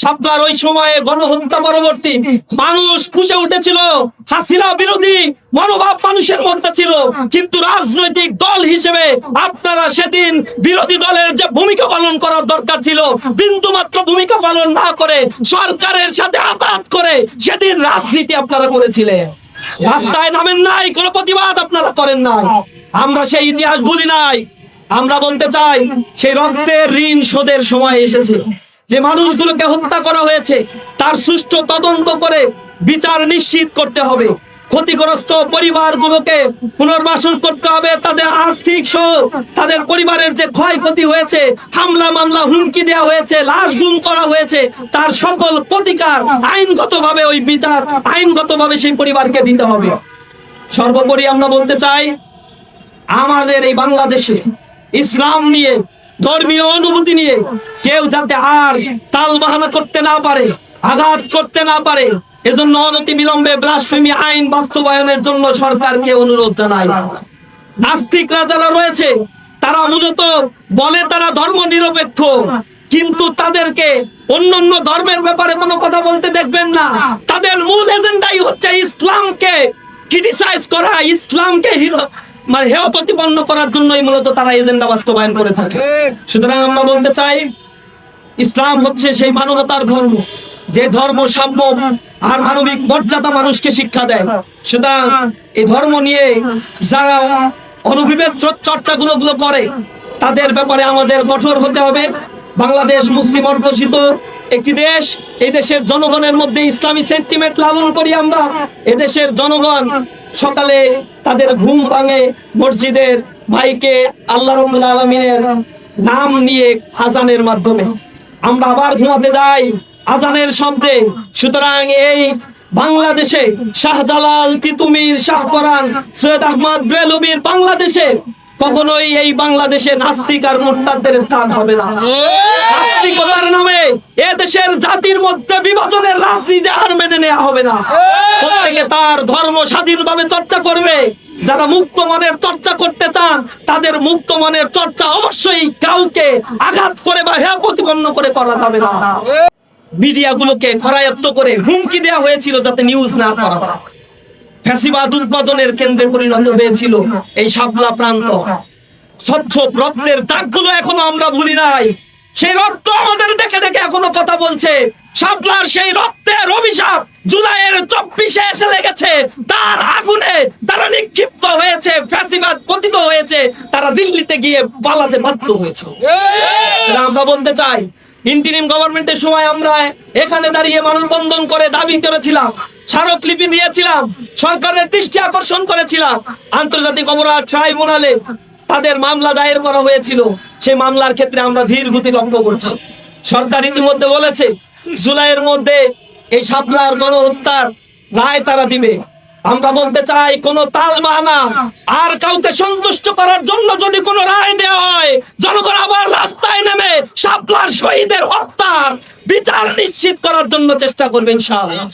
শাপলার ওই সময়ে গণহত্যা পরবর্তী মানুষ ফুঁসে উঠেছিল, হাসিনা বিরোধী মনোভাব মানুষের মধ্যে ছিল, কিন্তু রাজনৈতিক দল হিসেবে আপনারা সেদিন বিরোধী দলের যে ভূমিকা পালন করার দরকার ছিল, বিন্দু মাত্র ভূমিকা পালন না করে সরকারের সাথে আঘাত করে সেদিন রাজনীতি আপনারা করেছিলেন। রাস্তায় নামেন নাই, কোনো প্রতিবাদ আপনারা করেন নাই। আমরা সেই ইতিহাস ভুলি নাই। আমরা বলতে চাই, সেই রক্তের ঋণ শোধের সময় এসেছে। যে মানুষগুলোকে হত্যা করা হয়েছে তার সুষ্ঠু তদন্ত করে বিচার নিশ্চিত করতে হবে। ক্ষতিগ্রস্ত পরিবারগুলোকে পুনর্বাসন করতে হবে। তাদের আর্থিক সহ তাদের পরিবারের যে ক্ষয়ক্ষতি হয়েছে, হামলা মামলা হুমকি দেওয়া হয়েছে, লাশ গুম করা হয়েছে, তার সকল প্রতিকার আইনগতভাবে ওই বিচার আইনগতভাবে সেই পরিবারকে দিতে হবে। সর্বোপরি আমরা বলতে চাই, আমাদের এই বাংলাদেশে ইসলাম নিয়ে, ধর্মীয় অনুভূতি নিয়ে কেউ যাতে আর তালবাহানা করতে না পারে, আঘাত করতে না পারে, এজন্য অনতি বিলম্বে ব্লাসফেমি আইন বাস্তবায়নের জন্য সরকারকে অনুরোধ জানাই। নাস্তিকরা যারা রয়েছে তারা মূলত বলে তারা ধর্ম নিরপেক্ষ, কিন্তু তাদেরকে অন্যান্য ধর্মের ব্যাপারে কোনো কথা বলতে দেখবেন না। তাদের মূল এজেন্ডাই হচ্ছে ইসলামকে ক্রিটিসাইজ করা, ইসলামকে হেয় প্রতিপন্ন করার জন্যই মূলত তারা এজেন্ডা বাস্তবায়ন করে থাকে। সুতরাং আমরা বলতে চাই, ইসলাম হচ্ছে সেই মানবতার ধর্ম, যে ধর্ম সাম্য আর মানবিক মর্যাদা মানুষকে শিক্ষা দেয়। সুতরাং এই ধর্ম নিয়ে যারা অনুবিবেক চর্চাগুলো করে তাদের ব্যাপারে আমাদের কঠোর হতে হবে। বাংলাদেশ মুসলিম অধ্যুষিত একটি দেশ, এই দেশের জনগণের মধ্যে ইসলামী সেন্টিমেন্ট লালন করি আমরা। এদেশের জনগণ সকালে তাদের ঘুম ভাঙে মসজিদের ভাইকে আল্লাহ রাব্বুল আলামিনের নাম নিয়ে আজানের মাধ্যমে, আমরা আবার ঘুমাতে যাই আজানের শব্দে। সুতরাং এই বাংলাদেশে শাহজালাল, তিতুমির, শাহপরান, সৈয়দ আহমদ বেলুবির বাংলাদেশে কখনোই এই বাংলাদেশে নাস্তিক আর মুরতাদদের স্থান হবে না। নাস্তিকতার নামে এ দেশের জাতির মধ্যে বিভাজনের রাজনীতি আর মেনে নেওয়া হবে না। প্রত্যেকে তার ধর্ম স্বাধীনভাবে চর্চা করবে। যারা মুক্ত মনের চর্চা করতে চান তাদের মুক্ত মনের চর্চা অবশ্যই কাউকে আঘাত করে বা হেয় প্রতিপন্ন করে করা যাবে না। মিডিয়াগুলোকে করায়ত্ত করে হুমকি দেওয়া হয়েছিল যাতে নিউজ না করা হয়। ফ্যাসিবাদ উৎপাদনের কেন্দ্রে পরিণত হয়েছিল এই শাপলা প্রান্ত। স্বচ্ছ রক্তের দাগগুলো এখনো আমরা ভুলি নাই। সেই রক্ত আমাদের দেখে দেখে এখনো কথা বলছে। শাপলার সেই রক্তের অভিশাপ জুলাইয়ের 24-এ এসে লেগেছে। তার আগুনে তারা নিক্ষিপ্ত হয়েছে, ফ্যাসিবাদ পতিত হয়েছে, তারা দিল্লিতে গিয়ে পালাতে বাধ্য হয়েছে। আমরা বলতে চাই, ইন্টারিম গভর্নমেন্টের সময় আমরা এখানে দাঁড়িয়ে মানববন্ধন করে দাবি করেছিলাম, স্মারকলিপি দিয়েছিলাম, সরকারের দৃষ্টি আকর্ষণ করেছিলাম। আন্তর্জাতিক অপরাধ ট্রাইব্যুনালে তাদের মামলা দায়ের করা হয়েছিল। সেই মামলার ক্ষেত্রে আমরা ধীর গতি লক্ষ্য করছি। সরকার ইতিমধ্যে বলেছে জুলাইয়ের মধ্যে এই শাপলার গণহত্যার রায় তারা দিবে। আমরা বলতে চাই, কোন তালবাহানা আর কাউকে সন্তুষ্ট করার জন্য যদি কোনো রায় দেওয়া হয়, জনগণ আবার রাস্তায় নেমে শাপলার শহীদের হত্যার বিচার নিশ্চিত করার জন্য চেষ্টা করবে ইনশাআল্লাহ।